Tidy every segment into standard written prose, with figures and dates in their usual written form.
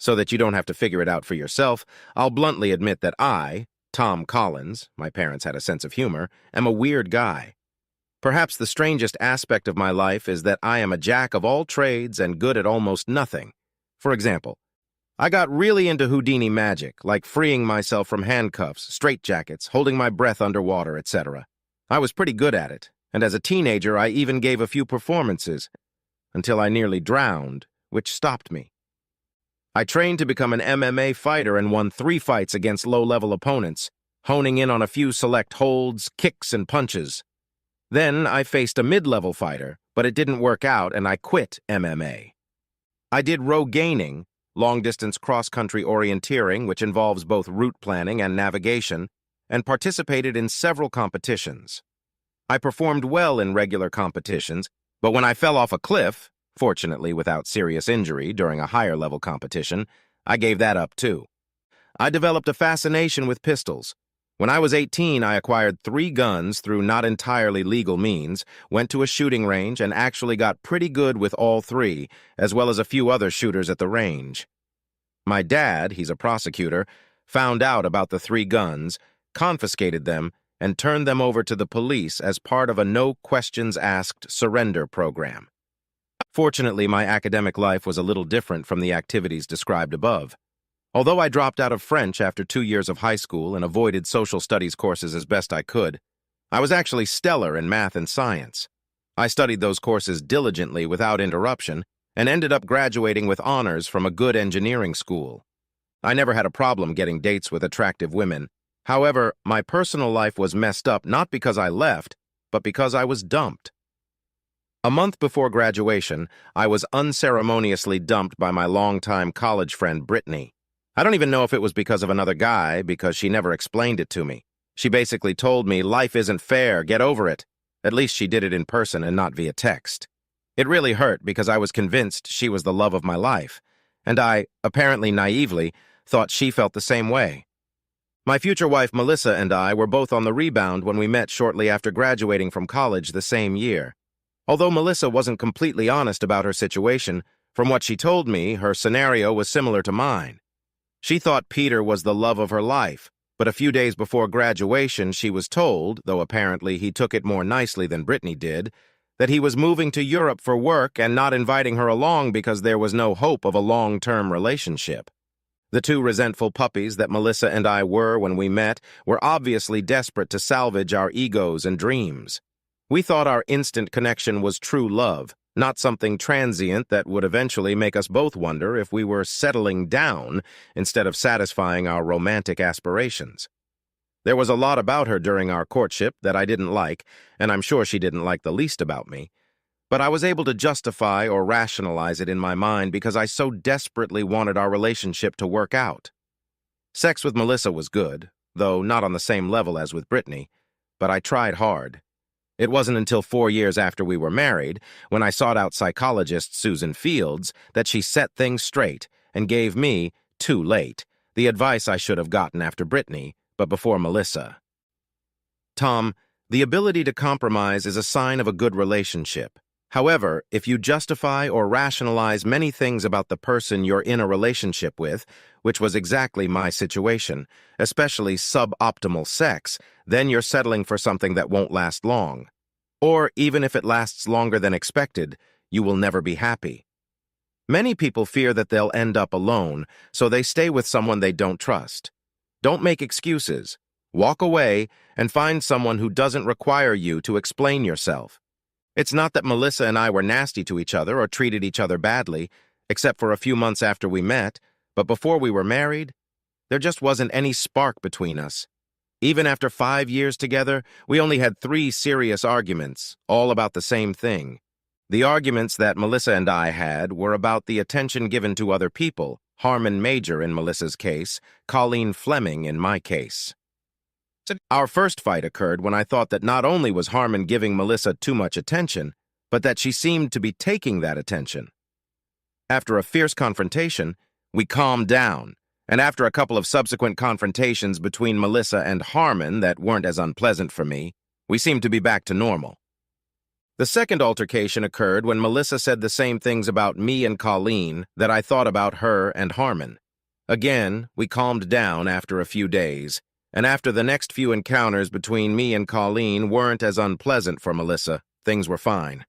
So that you don't have to figure it out for yourself, I'll bluntly admit that I, Tom Collins, my parents had a sense of humor, am a weird guy. Perhaps the strangest aspect of my life is that I am a jack of all trades and good at almost nothing. For example, I got really into Houdini magic, like freeing myself from handcuffs, straitjackets, holding my breath underwater, etc. I was pretty good at it, and as a teenager I even gave a few performances, until I nearly drowned, which stopped me. I trained to become an MMA fighter and won 3 fights against low-level opponents, honing in on a few select holds, kicks, and punches. Then I faced a mid-level fighter, but it didn't work out and I quit MMA. I did row-gaining, long-distance cross-country orienteering, which involves both route planning and navigation, and participated in several competitions. I performed well in regular competitions, but when I fell off a cliff, fortunately without serious injury during a higher-level competition, I gave that up too. I developed a fascination with pistols. When I was 18, I acquired 3 guns through not entirely legal means, went to a shooting range, and actually got pretty good with all 3, as well as a few other shooters at the range. My dad, he's a prosecutor, found out about the 3 guns, confiscated them, and turned them over to the police as part of a no-questions-asked surrender program. Fortunately, my academic life was a little different from the activities described above. Although I dropped out of French after 2 years of high school and avoided social studies courses as best I could, I was actually stellar in math and science. I studied those courses diligently without interruption and ended up graduating with honors from a good engineering school. I never had a problem getting dates with attractive women. However, my personal life was messed up not because I left, but because I was dumped. A month before graduation, I was unceremoniously dumped by my longtime college friend Brittany. I don't even know if it was because of another guy, because she never explained it to me. She basically told me, life isn't fair, get over it. At least she did it in person and not via text. It really hurt because I was convinced she was the love of my life, and I, apparently naively, thought she felt the same way. My future wife Melissa and I were both on the rebound when we met shortly after graduating from college the same year. Although Melissa wasn't completely honest about her situation, from what she told me, her scenario was similar to mine. She thought Peter was the love of her life, but a few days before graduation she was told, though apparently he took it more nicely than Brittany did, that he was moving to Europe for work and not inviting her along because there was no hope of a long-term relationship. The 2 resentful puppies that Melissa and I were when we met were obviously desperate to salvage our egos and dreams. We thought our instant connection was true love, not something transient that would eventually make us both wonder if we were settling down instead of satisfying our romantic aspirations. There was a lot about her during our courtship that I didn't like, and I'm sure she didn't like the least about me. But I was able to justify or rationalize it in my mind because I so desperately wanted our relationship to work out. Sex with Melissa was good, though not on the same level as with Brittany, but I tried hard. It wasn't until 4 years after we were married, when I sought out psychologist Susan Fields, that she set things straight and gave me, too late, the advice I should have gotten after Brittany, but before Melissa. Tom, the ability to compromise is a sign of a good relationship. However, if you justify or rationalize many things about the person you're in a relationship with, which was exactly my situation, especially suboptimal sex, then you're settling for something that won't last long. Or, even if it lasts longer than expected, you will never be happy. Many people fear that they'll end up alone, so they stay with someone they don't trust. Don't make excuses. Walk away and find someone who doesn't require you to explain yourself. It's not that Melissa and I were nasty to each other or treated each other badly, except for a few months after we met, but before we were married, there just wasn't any spark between us. Even after 5 years together, we only had 3 serious arguments, all about the same thing. The arguments that Melissa and I had were about the attention given to other people, Harmon Major in Melissa's case, Colleen Fleming in my case. Our first fight occurred when I thought that not only was Harmon giving Melissa too much attention, but that she seemed to be taking that attention. After a fierce confrontation, we calmed down, and after a couple of subsequent confrontations between Melissa and Harmon that weren't as unpleasant for me, we seemed to be back to normal. The second altercation occurred when Melissa said the same things about me and Colleen that I thought about her and Harmon. Again, we calmed down after a few days, and after the next few encounters between me and Colleen weren't as unpleasant for Melissa, things were fine.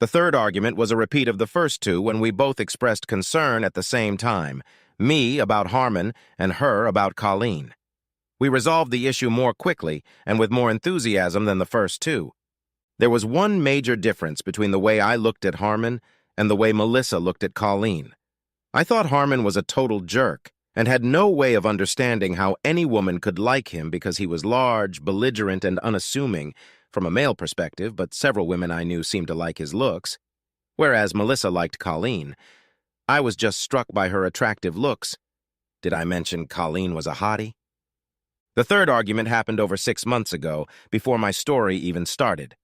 The third argument was a repeat of the first two when we both expressed concern at the same time, me about Harmon and her about Colleen. We resolved the issue more quickly and with more enthusiasm than the first two. There was one major difference between the way I looked at Harmon and the way Melissa looked at Colleen. I thought Harmon was a total jerk and had no way of understanding how any woman could like him because he was large, belligerent, and unassuming from a male perspective, but several women I knew seemed to like his looks, whereas Melissa liked Colleen. I was just struck by her attractive looks. Did I mention Colleen was a hottie? The third argument happened over 6 months ago, before my story even started.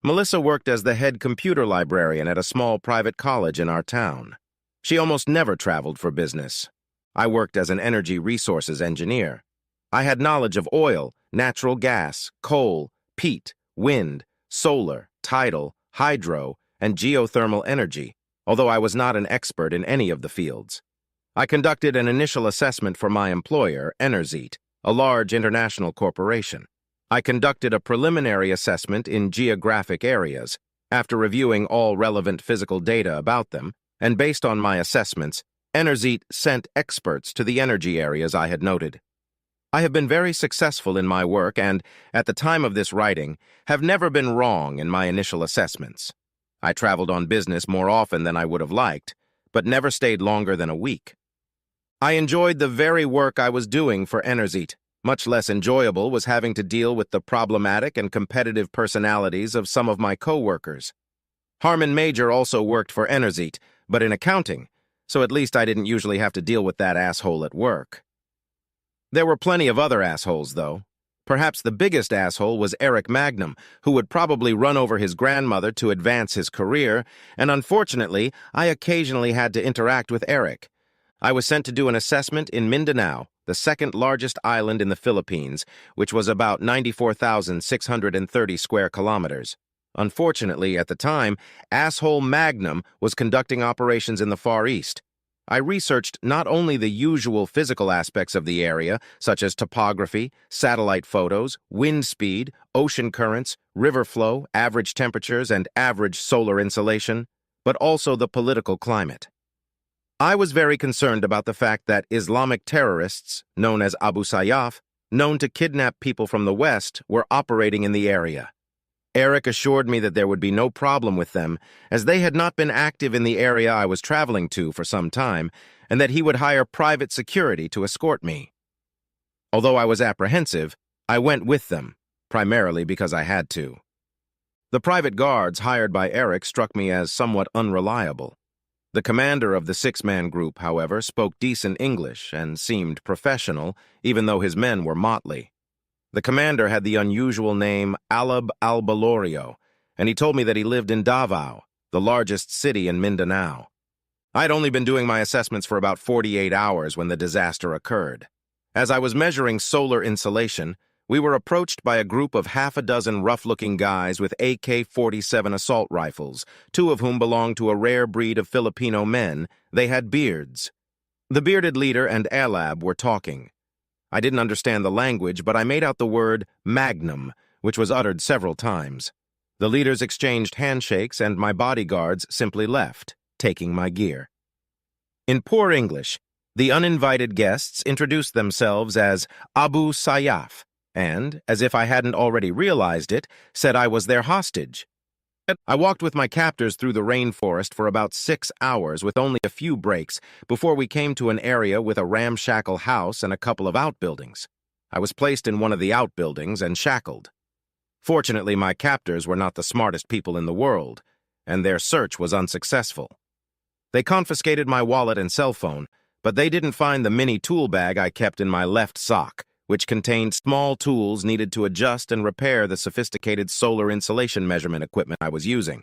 Melissa worked as the head computer librarian at a small private college in our town. She almost never traveled for business. I worked as an energy resources engineer. I had knowledge of oil, natural gas, coal, peat, wind, solar, tidal, hydro, and geothermal energy, although I was not an expert in any of the fields. I conducted an initial assessment for my employer, Enerzit, a large international corporation. I conducted a preliminary assessment in geographic areas, after reviewing all relevant physical data about them, and based on my assessments, Enerzit sent experts to the energy areas I had noted. I have been very successful in my work and, at the time of this writing, have never been wrong in my initial assessments. I traveled on business more often than I would have liked, but never stayed longer than a week. I enjoyed the very work I was doing for Enerzit. Much less enjoyable was having to deal with the problematic and competitive personalities of some of my co-workers. Harmon Major also worked for Enerzit, but in accounting, so at least I didn't usually have to deal with that asshole at work. There were plenty of other assholes, though. Perhaps the biggest asshole was Eric Magnum, who would probably run over his grandmother to advance his career, and unfortunately, I occasionally had to interact with Eric. I was sent to do an assessment in Mindanao, the second largest island in the Philippines, which was about 94,630 square kilometers. Unfortunately, at the time, asshole Magnum was conducting operations in the Far East. I researched not only the usual physical aspects of the area, such as topography, satellite photos, wind speed, ocean currents, river flow, average temperatures, and average solar insolation, but also the political climate. I was very concerned about the fact that Islamic terrorists, known as Abu Sayyaf, known to kidnap people from the West, were operating in the area. Eric assured me that there would be no problem with them, as they had not been active in the area I was traveling to for some time, and that he would hire private security to escort me. Although I was apprehensive, I went with them, primarily because I had to. The private guards hired by Eric struck me as somewhat unreliable. The commander of the 6-man group, however, spoke decent English and seemed professional, even though his men were motley. The commander had the unusual name Alab al-Balorio, and he told me that he lived in Davao, the largest city in Mindanao. I'd only been doing my assessments for about 48 hours when the disaster occurred. As I was measuring solar insolation, we were approached by a group of half a dozen rough-looking guys with AK-47 assault rifles, 2 of whom belonged to a rare breed of Filipino men. They had beards. The bearded leader and Alab were talking. I didn't understand the language, but I made out the word Magnum, which was uttered several times. The leaders exchanged handshakes, and my bodyguards simply left, taking my gear. In poor English, the uninvited guests introduced themselves as Abu Sayyaf, and, as if I hadn't already realized it, said I was their hostage. I walked with my captors through the rainforest for about 6 hours with only a few breaks before we came to an area with a ramshackle house and a couple of outbuildings. I was placed in one of the outbuildings and shackled. Fortunately, my captors were not the smartest people in the world, and their search was unsuccessful. They confiscated my wallet and cell phone, but they didn't find the mini tool bag I kept in my left sock, which contained small tools needed to adjust and repair the sophisticated solar insolation measurement equipment I was using.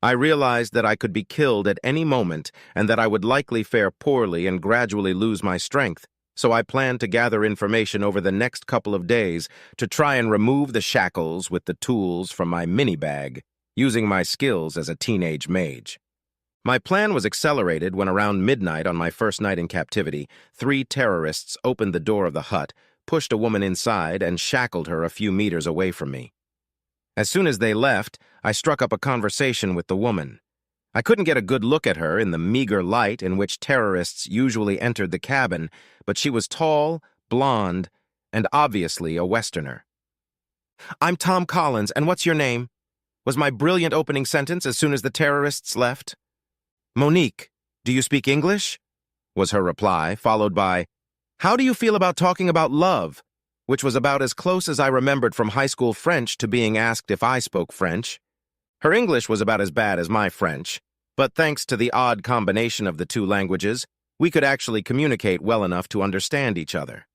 I realized that I could be killed at any moment and that I would likely fare poorly and gradually lose my strength, so I planned to gather information over the next couple of days to try and remove the shackles with the tools from my mini bag using my skills as a teenage mage. My plan was accelerated when around midnight on my first night in captivity, 3 terrorists opened the door of the hut, pushed a woman inside, and shackled her a few meters away from me. As soon as they left, I struck up a conversation with the woman. I couldn't get a good look at her in the meager light in which terrorists usually entered the cabin, but she was tall, blonde, and obviously a Westerner. "I'm Tom Collins, and what's your name?" was my brilliant opening sentence as soon as the terrorists left. "Monique, do you speak English?" was her reply, followed by, "How do you feel about talking about love?" which was about as close as I remembered from high school French to being asked if I spoke French. Her English was about as bad as my French, but thanks to the odd combination of the 2 languages, we could actually communicate well enough to understand each other.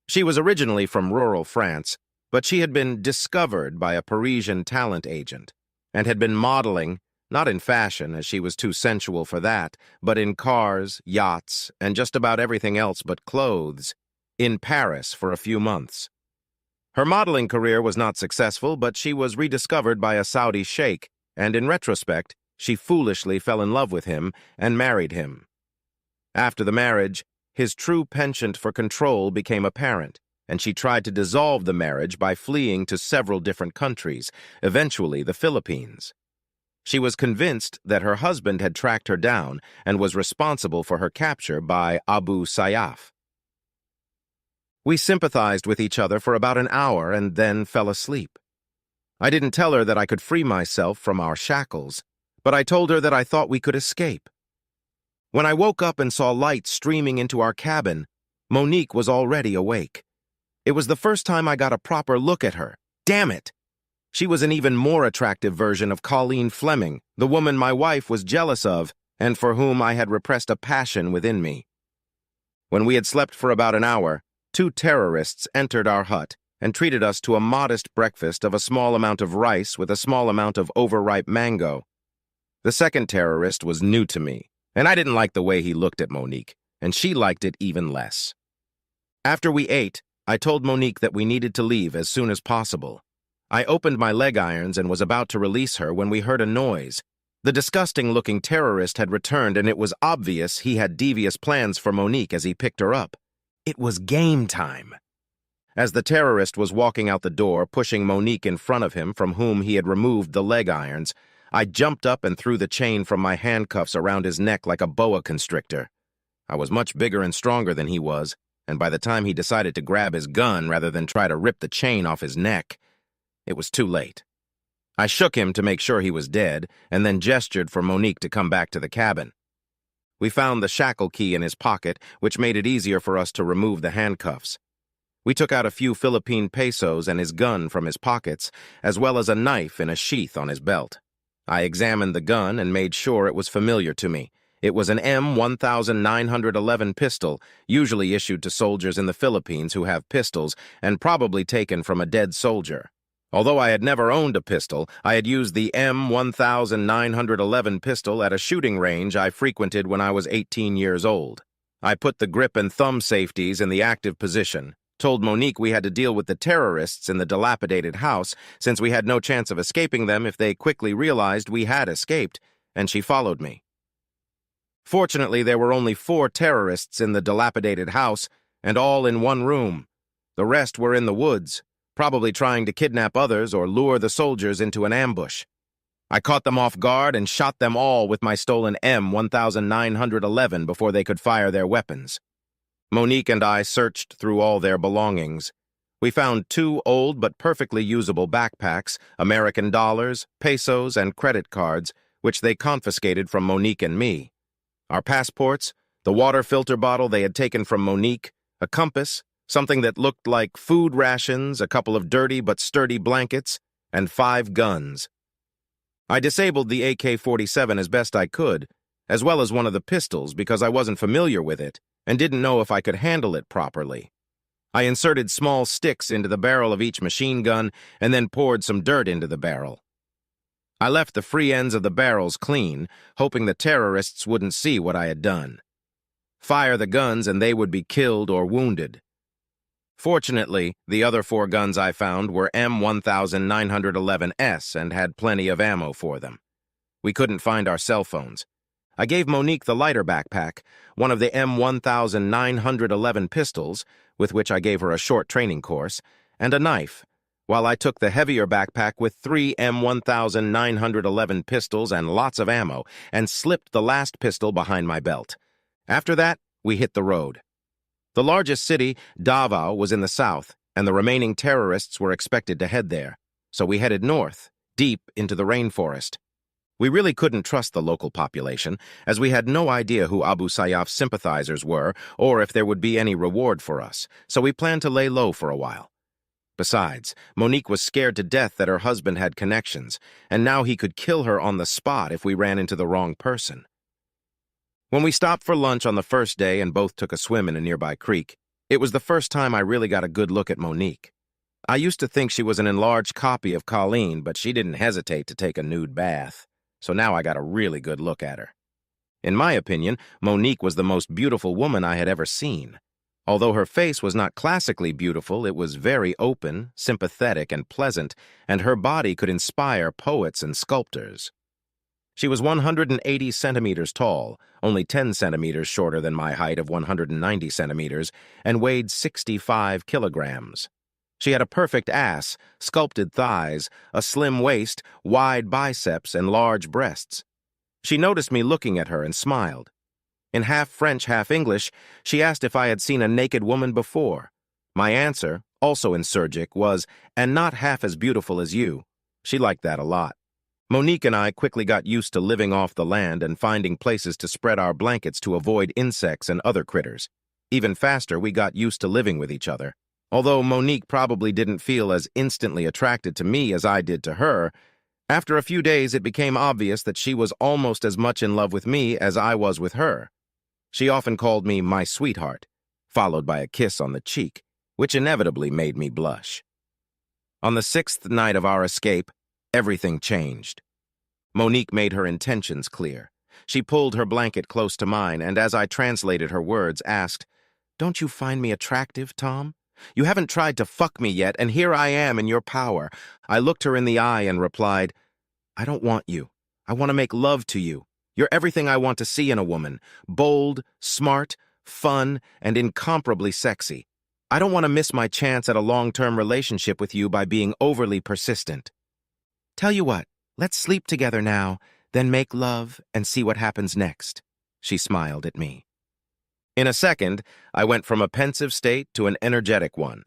She was originally from rural France, but she had been discovered by a Parisian talent agent and had been modeling, not in fashion, as she was too sensual for that, but in cars, yachts, and just about everything else but clothes, in Paris for a few months. Her modeling career was not successful, but she was rediscovered by a Saudi sheikh, and in retrospect, she foolishly fell in love with him and married him. After the marriage, his true penchant for control became apparent, and she tried to dissolve the marriage by fleeing to several different countries, eventually the Philippines. She was convinced that her husband had tracked her down and was responsible for her capture by Abu Sayyaf. We sympathized with each other for about an hour and then fell asleep. I didn't tell her that I could free myself from our shackles, but I told her that I thought we could escape. When I woke up and saw light streaming into our cabin, Monique was already awake. It was the first time I got a proper look at her. Damn it! She was an even more attractive version of Colleen Fleming, the woman my wife was jealous of and for whom I had repressed a passion within me. When we had slept for about an hour, 2 terrorists entered our hut and treated us to a modest breakfast of a small amount of rice with a small amount of overripe mango. The second terrorist was new to me, and I didn't like the way he looked at Monique, and she liked it even less. After we ate, I told Monique that we needed to leave as soon as possible. I opened my leg irons and was about to release her when we heard a noise. The disgusting-looking terrorist had returned, and it was obvious he had devious plans for Monique as he picked her up. It was game time. As the terrorist was walking out the door, pushing Monique in front of him from whom he had removed the leg irons, I jumped up and threw the chain from my handcuffs around his neck like a boa constrictor. I was much bigger and stronger than he was, and by the time he decided to grab his gun rather than try to rip the chain off his neck, it was too late. I shook him to make sure he was dead, and then gestured for Monique to come back to the cabin. We found the shackle key in his pocket, which made it easier for us to remove the handcuffs. We took out a few Philippine pesos and his gun from his pockets, as well as a knife in a sheath on his belt. I examined the gun and made sure it was familiar to me. It was an M1911 pistol, usually issued to soldiers in the Philippines who have pistols, and probably taken from a dead soldier. Although I had never owned a pistol, I had used the M1911 pistol at a shooting range I frequented when I was 18 years old. I put the grip and thumb safeties in the active position, told Monique we had to deal with the terrorists in the dilapidated house since we had no chance of escaping them if they quickly realized we had escaped, and she followed me. Fortunately, there were only 4 terrorists in the dilapidated house, and all in one room. The rest were in the woods, probably trying to kidnap others or lure the soldiers into an ambush. I caught them off guard and shot them all with my stolen M1911 before they could fire their weapons. Monique and I searched through all their belongings. We found 2 old but perfectly usable backpacks, American dollars, pesos, and credit cards, which they confiscated from Monique and me. Our passports, the water filter bottle they had taken from Monique, a compass, something that looked like food rations, a couple of dirty but sturdy blankets, and 5 guns. I disabled the AK-47 as best I could, as well as one of the pistols because I wasn't familiar with it and didn't know if I could handle it properly. I inserted small sticks into the barrel of each machine gun and then poured some dirt into the barrel. I left the free ends of the barrels clean, hoping the terrorists wouldn't see what I had done. Fire the guns and they would be killed or wounded. Fortunately, the other four guns I found were M1911S and had plenty of ammo for them. We couldn't find our cell phones. I gave Monique the lighter backpack, one of the M1911 pistols, with which I gave her a short training course, and a knife, while I took the heavier backpack with 3 M1911 pistols and lots of ammo, and slipped the last pistol behind my belt. After that, we hit the road. The largest city, Davao, was in the south, and the remaining terrorists were expected to head there, so we headed north, deep into the rainforest. We really couldn't trust the local population, as we had no idea who Abu Sayyaf's sympathizers were or if there would be any reward for us, so we planned to lay low for a while. Besides, Monique was scared to death that her husband had connections, and now he could kill her on the spot if we ran into the wrong person. When we stopped for lunch on the first day and both took a swim in a nearby creek, it was the first time I really got a good look at Monique. I used to think she was an enlarged copy of Colleen, but she didn't hesitate to take a nude bath. So now I got a really good look at her. In my opinion, Monique was the most beautiful woman I had ever seen. Although her face was not classically beautiful, it was very open, sympathetic, and pleasant, and her body could inspire poets and sculptors. She was 180 centimeters tall, only 10 centimeters shorter than my height of 190 centimeters, and weighed 65 kilograms. She had a perfect ass, sculpted thighs, a slim waist, wide biceps, and large breasts. She noticed me looking at her and smiled. In half French, half English, she asked if I had seen a naked woman before. My answer, also in Surgic, was, "And not half as beautiful as you." She liked that a lot. Monique and I quickly got used to living off the land and finding places to spread our blankets to avoid insects and other critters. Even faster, we got used to living with each other. Although Monique probably didn't feel as instantly attracted to me as I did to her, after a few days it became obvious that she was almost as much in love with me as I was with her. She often called me my sweetheart, followed by a kiss on the cheek, which inevitably made me blush. On the 6th night of our escape, everything changed. Monique made her intentions clear. She pulled her blanket close to mine and, as I translated her words, asked, "Don't you find me attractive, Tom? You haven't tried to fuck me yet, and here I am in your power." I looked her in the eye and replied, "I don't want you. I want to make love to you. You're everything I want to see in a woman. Bold, smart, fun, and incomparably sexy. I don't want to miss my chance at a long-term relationship with you by being overly persistent. Tell you what, let's sleep together now, then make love and see what happens next." She smiled at me. In a second, I went from a pensive state to an energetic one.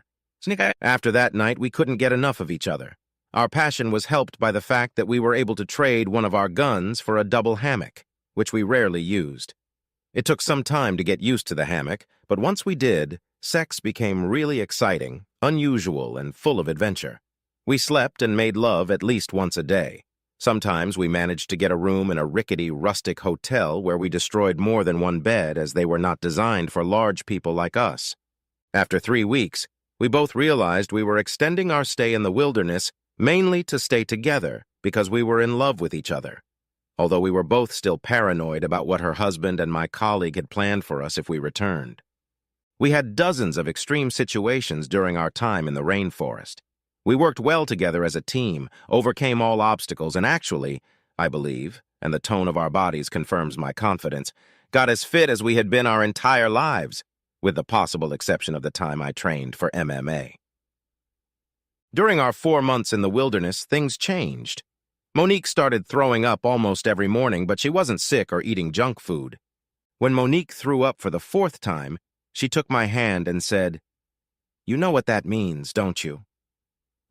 After that night, we couldn't get enough of each other. Our passion was helped by the fact that we were able to trade one of our guns for a double hammock, which we rarely used. It took some time to get used to the hammock, but once we did, sex became really exciting, unusual, and full of adventure. We slept and made love at least once a day. Sometimes we managed to get a room in a rickety, rustic hotel where we destroyed more than one bed as they were not designed for large people like us. After 3 weeks, we both realized we were extending our stay in the wilderness mainly to stay together because we were in love with each other, although we were both still paranoid about what her husband and my colleague had planned for us if we returned. We had dozens of extreme situations during our time in the rainforest. We worked well together as a team, overcame all obstacles, and actually, I believe, and the tone of our bodies confirms my confidence, got as fit as we had been our entire lives, with the possible exception of the time I trained for MMA. During our 4 months in the wilderness, things changed. Monique started throwing up almost every morning, but she wasn't sick or eating junk food. When Monique threw up for the 4th time, she took my hand and said, "You know what that means, don't you?"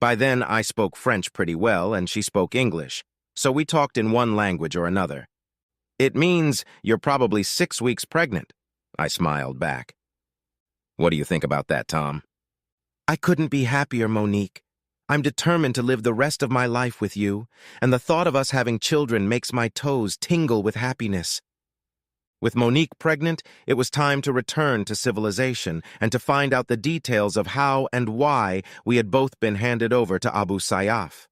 By then, I spoke French pretty well, and she spoke English, so we talked in one language or another. "It means you're probably 6 weeks pregnant," I smiled back. "What do you think about that, Tom?" "I couldn't be happier, Monique. I'm determined to live the rest of my life with you, and the thought of us having children makes my toes tingle with happiness." With Monique pregnant, it was time to return to civilization and to find out the details of how and why we had both been handed over to Abu Sayyaf.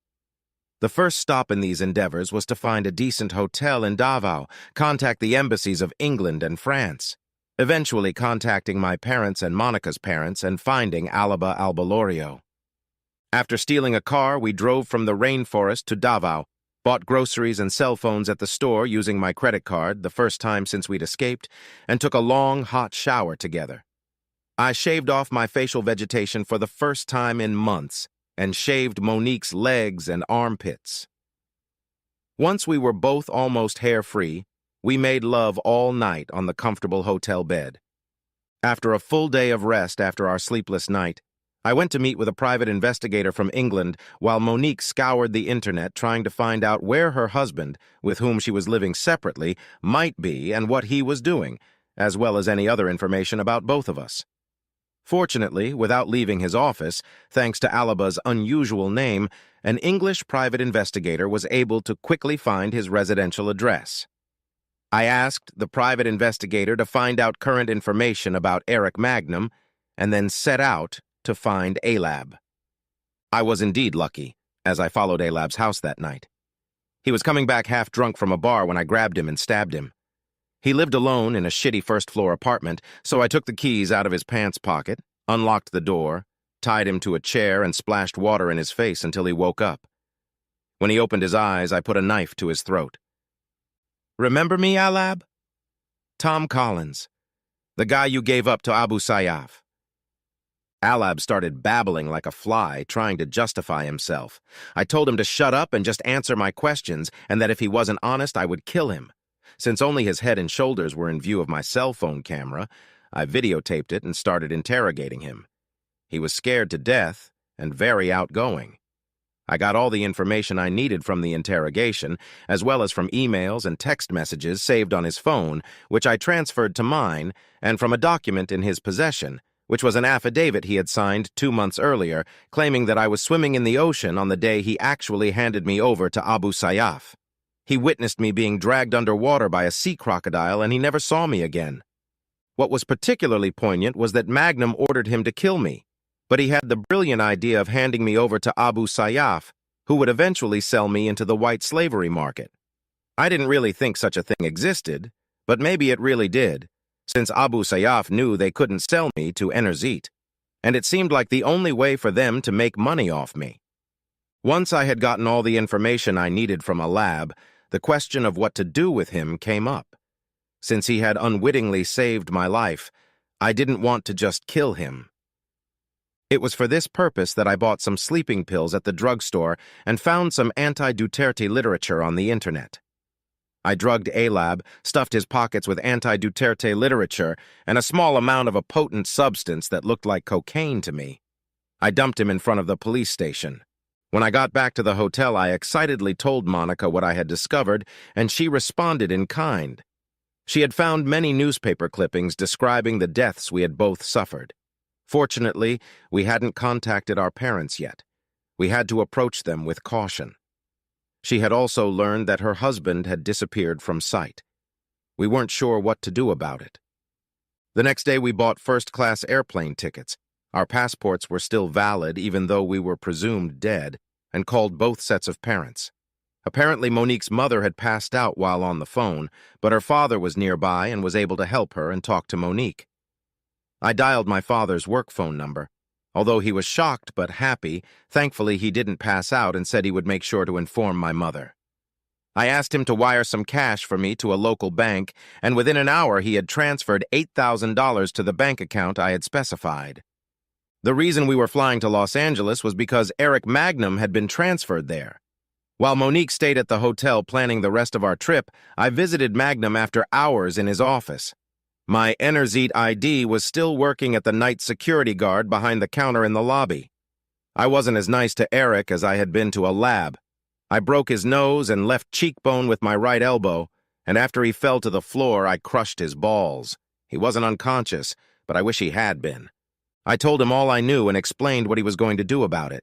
The first stop in these endeavors was to find a decent hotel in Davao, contact the embassies of England and France. eventually contacting my parents and Monica's parents and finding Alba Albalorio. After stealing a car, we drove from the rainforest to Davao, bought groceries and cell phones at the store using my credit card, the first time since we'd escaped, and took a long, hot shower together. I shaved off my facial vegetation for the first time in months and shaved Monique's legs and armpits. Once we were both almost hair-free, we made love all night on the comfortable hotel bed. After a full day of rest after our sleepless night, I went to meet with a private investigator from England while Monique scoured the internet trying to find out where her husband, with whom she was living separately, might be and what he was doing, as well as any other information about both of us. Fortunately, without leaving his office, thanks to Alba's unusual name, an English private investigator was able to quickly find his residential address. I asked the private investigator to find out current information about Eric Magnum and then set out to find Alab. I was indeed lucky, as I followed Alab's house that night. He was coming back half drunk from a bar when I grabbed him and stabbed him. He lived alone in a shitty first-floor apartment, so I took the keys out of his pants pocket, unlocked the door, tied him to a chair, and splashed water in his face until he woke up. When he opened his eyes, I put a knife to his throat. "Remember me, Alab? Tom Collins, the guy you gave up to Abu Sayyaf." Alab started babbling like a fly, trying to justify himself. I told him to shut up and just answer my questions, and that if he wasn't honest, I would kill him. Since only his head and shoulders were in view of my cell phone camera, I videotaped it and started interrogating him. He was scared to death and very outgoing. I got all the information I needed from the interrogation, as well as from emails and text messages saved on his phone, which I transferred to mine, and from a document in his possession, which was an affidavit he had signed 2 months earlier, claiming that I was swimming in the ocean on the day he actually handed me over to Abu Sayyaf. He witnessed me being dragged underwater by a sea crocodile, and he never saw me again. What was particularly poignant was that Magnum ordered him to kill me, but he had the brilliant idea of handing me over to Abu Sayyaf, who would eventually sell me into the white slavery market. I didn't really think such a thing existed, but maybe it really did, since Abu Sayyaf knew they couldn't sell me to Enerzit, and it seemed like the only way for them to make money off me. Once I had gotten all the information I needed from Alab, the question of what to do with him came up. Since he had unwittingly saved my life, I didn't want to just kill him. It was for this purpose that I bought some sleeping pills at the drugstore and found some anti-Duterte literature on the internet. I drugged Alab, stuffed his pockets with anti-Duterte literature, and a small amount of a potent substance that looked like cocaine to me. I dumped him in front of the police station. When I got back to the hotel, I excitedly told Monica what I had discovered, and she responded in kind. She had found many newspaper clippings describing the deaths we had both suffered. Fortunately, we hadn't contacted our parents yet. We had to approach them with caution. She had also learned that her husband had disappeared from sight. We weren't sure what to do about it. The next day, we bought first-class airplane tickets. Our passports were still valid, even though we were presumed dead, and called both sets of parents. Apparently, Monique's mother had passed out while on the phone, but her father was nearby and was able to help her and talk to Monique. I dialed my father's work phone number. Although he was shocked but happy, thankfully he didn't pass out and said he would make sure to inform my mother. I asked him to wire some cash for me to a local bank, and within an hour he had transferred $8,000 to the bank account I had specified. The reason we were flying to Los Angeles was because Eric Magnum had been transferred there. While Monique stayed at the hotel planning the rest of our trip, I visited Magnum after hours in his office. My Enerzit ID was still working at the night security guard behind the counter in the lobby. I wasn't as nice to Eric as I had been to Alab. I broke his nose and left cheekbone with my right elbow, and after he fell to the floor, I crushed his balls. He wasn't unconscious, but I wish he had been. I told him all I knew and explained what he was going to do about it.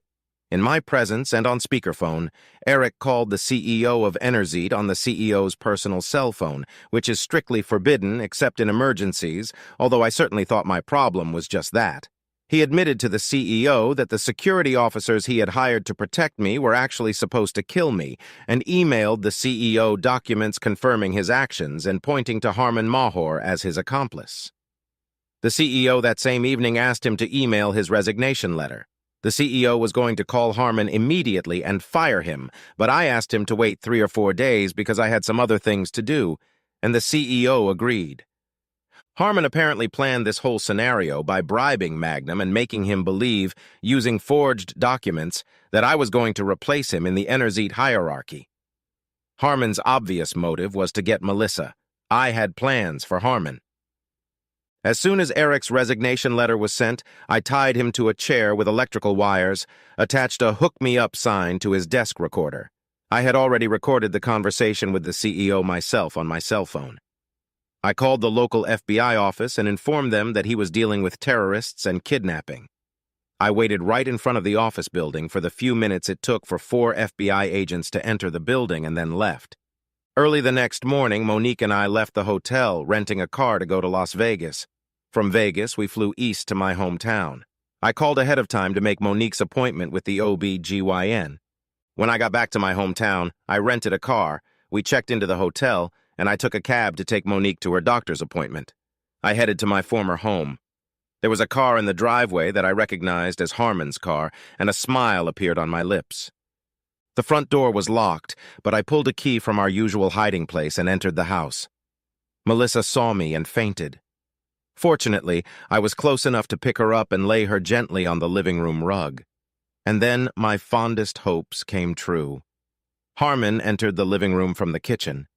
In my presence and on speakerphone, Eric called the CEO of Enerzit on the CEO's personal cell phone, which is strictly forbidden except in emergencies, although I certainly thought my problem was just that. He admitted to the CEO that the security officers he had hired to protect me were actually supposed to kill me, and emailed the CEO documents confirming his actions and pointing to Harman Mahor as his accomplice. The CEO that same evening asked him to email his resignation letter. The CEO was going to call Harmon immediately and fire him, but I asked him to wait 3 or 4 days because I had some other things to do, and the CEO agreed. Harmon apparently planned this whole scenario by bribing Magnum and making him believe, using forged documents, that I was going to replace him in the Enerzite hierarchy. Harmon's obvious motive was to get Melissa. I had plans for Harmon. As soon as Eric's resignation letter was sent, I tied him to a chair with electrical wires, attached a hook-me-up sign to his desk recorder. I had already recorded the conversation with the CEO myself on my cell phone. I called the local FBI office and informed them that he was dealing with terrorists and kidnapping. I waited right in front of the office building for the few minutes it took for 4 FBI agents to enter the building and then left. Early the next morning, Monique and I left the hotel, renting a car to go to Las Vegas. From Vegas, we flew east to my hometown. I called ahead of time to make Monique's appointment with the OB-GYN. When I got back to my hometown, I rented a car, we checked into the hotel, and I took a cab to take Monique to her doctor's appointment. I headed to my former home. There was a car in the driveway that I recognized as Harmon's car, and a smile appeared on my lips. The front door was locked, but I pulled a key from our usual hiding place and entered the house. Melissa saw me and fainted. Fortunately, I was close enough to pick her up and lay her gently on the living room rug. And then my fondest hopes came true. Harmon entered the living room from the kitchen.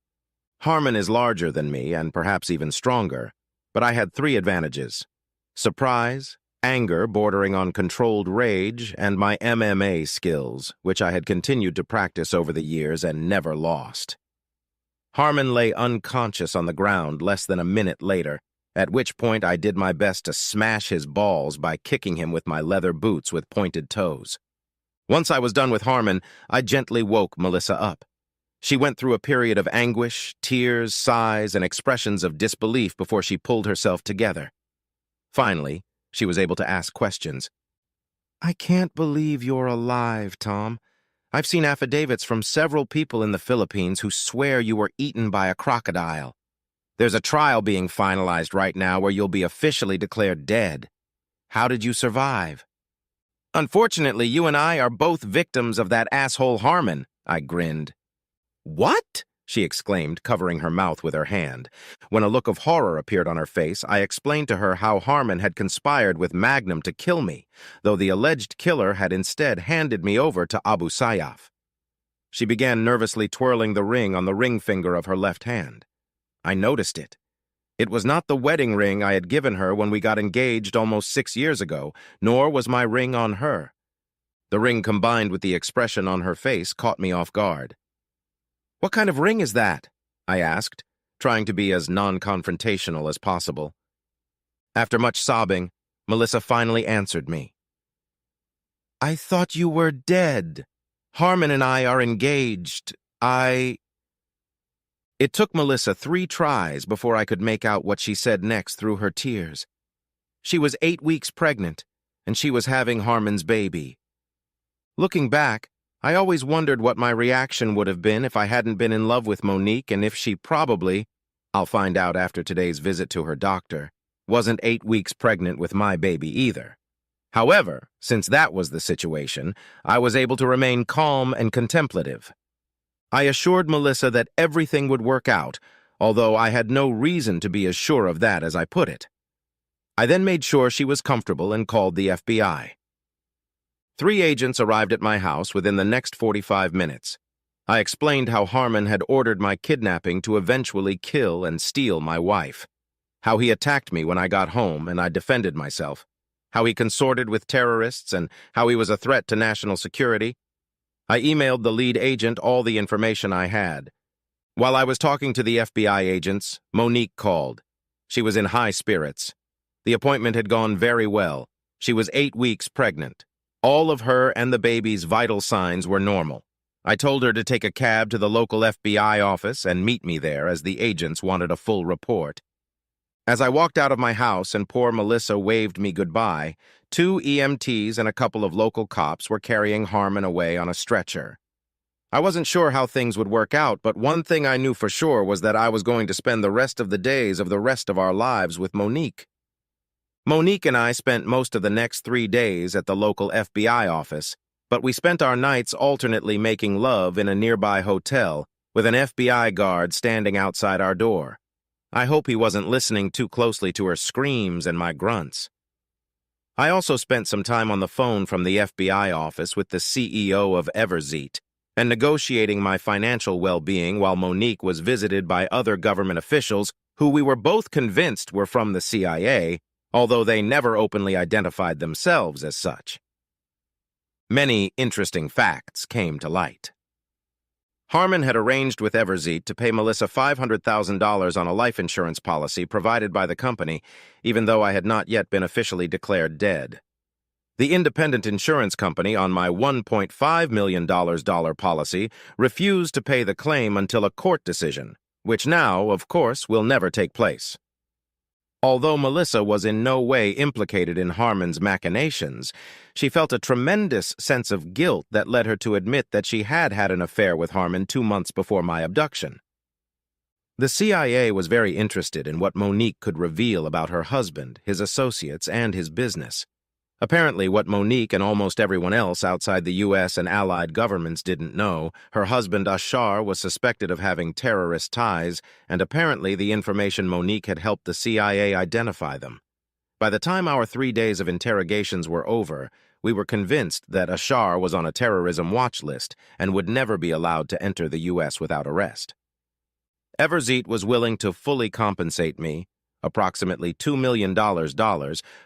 Harmon is larger than me and perhaps even stronger, but I had 3 advantages: surprise, anger bordering on controlled rage, and my MMA skills, which I had continued to practice over the years and never lost. Harmon lay unconscious on the ground less than a minute later, at which point I did my best to smash his balls by kicking him with my leather boots with pointed toes. Once I was done with Harmon, I gently woke Melissa up. She went through a period of anguish, tears, sighs, and expressions of disbelief before she pulled herself together. Finally, she was able to ask questions. "I can't believe you're alive, Tom. I've seen affidavits from several people in the Philippines who swear you were eaten by a crocodile. There's a trial being finalized right now where you'll be officially declared dead. How did you survive?" "Unfortunately, you and I are both victims of that asshole Harmon," I grinned. "What?" she exclaimed, covering her mouth with her hand. When a look of horror appeared on her face, I explained to her how Harmon had conspired with Magnum to kill me, though the alleged killer had instead handed me over to Abu Sayyaf. She began nervously twirling the ring on the ring finger of her left hand. I noticed it. It was not the wedding ring I had given her when we got engaged almost 6 years ago, nor was my ring on her. The ring combined with the expression on her face caught me off guard. "What kind of ring is that?" I asked, trying to be as non-confrontational as possible. After much sobbing, Melissa finally answered me. "I thought you were dead. Harmon and I are engaged. It took Melissa 3 tries before I could make out what she said next through her tears. She was 8 weeks pregnant, and she was having Harmon's baby. Looking back, I always wondered what my reaction would have been if I hadn't been in love with Monique and if she probably, I'll find out after today's visit to her doctor, wasn't 8 weeks pregnant with my baby either. However, since that was the situation, I was able to remain calm and contemplative. I assured Melissa that everything would work out, although I had no reason to be as sure of that as I put it. I then made sure she was comfortable and called the FBI. 3 agents arrived at my house within the next 45 minutes. I explained how Harmon had ordered my kidnapping to eventually kill and steal my wife, how he attacked me when I got home and I defended myself, how he consorted with terrorists, and how he was a threat to national security. I emailed the lead agent all the information I had. While I was talking to the FBI agents, Monique called. She was in high spirits. The appointment had gone very well. She was 8 weeks pregnant. All of her and the baby's vital signs were normal. I told her to take a cab to the local FBI office and meet me there as the agents wanted a full report. As I walked out of my house and poor Melissa waved me goodbye, 2 EMTs and a couple of local cops were carrying Harmon away on a stretcher. I wasn't sure how things would work out, but one thing I knew for sure was that I was going to spend the rest of the days of the rest of our lives with Monique. Monique and I spent most of the next 3 days at the local FBI office, but we spent our nights alternately making love in a nearby hotel with an FBI guard standing outside our door. I hope he wasn't listening too closely to her screams and my grunts. I also spent some time on the phone from the FBI office with the CEO of Everzeet and negotiating my financial well-being while Monique was visited by other government officials who we were both convinced were from the CIA, although they never openly identified themselves as such. Many interesting facts came to light. Harmon had arranged with Everzeet to pay Melissa $500,000 on a life insurance policy provided by the company, even though I had not yet been officially declared dead. The independent insurance company on my $1.5 million policy refused to pay the claim until a court decision, which now, of course, will never take place. Although Melissa was in no way implicated in Harmon's machinations, she felt a tremendous sense of guilt that led her to admit that she had had an affair with Harmon 2 months before my abduction. The CIA was very interested in what Monique could reveal about her husband, his associates, and his business. Apparently, what Monique and almost everyone else outside the U.S. and allied governments didn't know, her husband Ashar was suspected of having terrorist ties, and apparently the information Monique had helped the CIA identify them. By the time our 3 days of interrogations were over, we were convinced that Ashar was on a terrorism watch list and would never be allowed to enter the U.S. without arrest. Everzeet was willing to fully compensate me, approximately $2 million,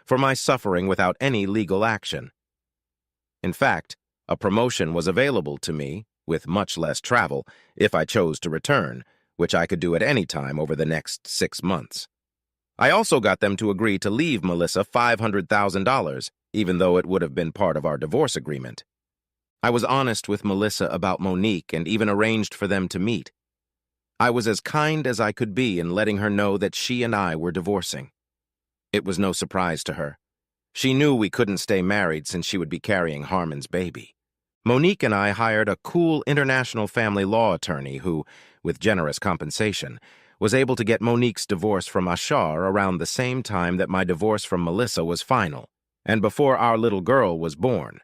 for my suffering without any legal action. In fact, a promotion was available to me, with much less travel, if I chose to return, which I could do at any time over the next 6 months. I also got them to agree to leave Melissa $500,000, even though it would have been part of our divorce agreement. I was honest with Melissa about Monique and even arranged for them to meet. I was as kind as I could be in letting her know that she and I were divorcing. It was no surprise to her. She knew we couldn't stay married since she would be carrying Harmon's baby. Monique and I hired a cool international family law attorney who, with generous compensation, was able to get Monique's divorce from Ashar around the same time that my divorce from Melissa was final, and before our little girl was born.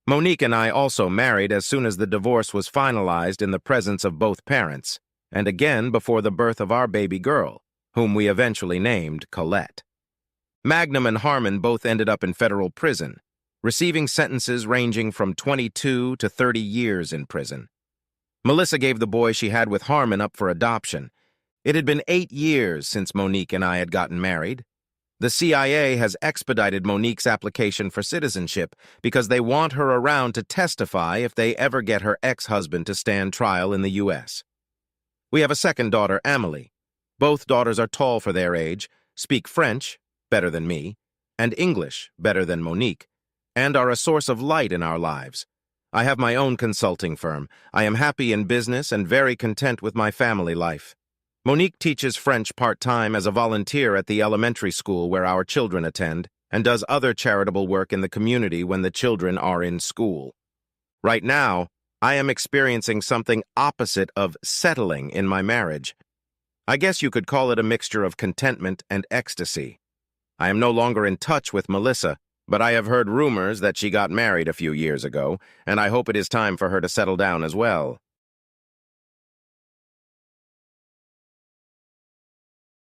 Monique and I also married as soon as the divorce was finalized in the presence of both parents, and again before the birth of our baby girl, whom we eventually named Colette. Magnum and Harmon both ended up in federal prison, receiving sentences ranging from 22 to 30 years in prison. Melissa gave the boy she had with Harmon up for adoption. It had been 8 years since Monique and I had gotten married. The CIA has expedited Monique's application for citizenship because they want her around to testify if they ever get her ex-husband to stand trial in the U.S. We have a second daughter, Amelie. Both daughters are tall for their age, speak French, better than me, and English, better than Monique, and are a source of light in our lives. I have my own consulting firm. I am happy in business and very content with my family life. Monique teaches French part-time as a volunteer at the elementary school where our children attend, and does other charitable work in the community when the children are in school. Right now, I am experiencing something opposite of settling in my marriage. I guess you could call it a mixture of contentment and ecstasy. I am no longer in touch with Melissa, but I have heard rumors that she got married a few years ago, and I hope it is time for her to settle down as well.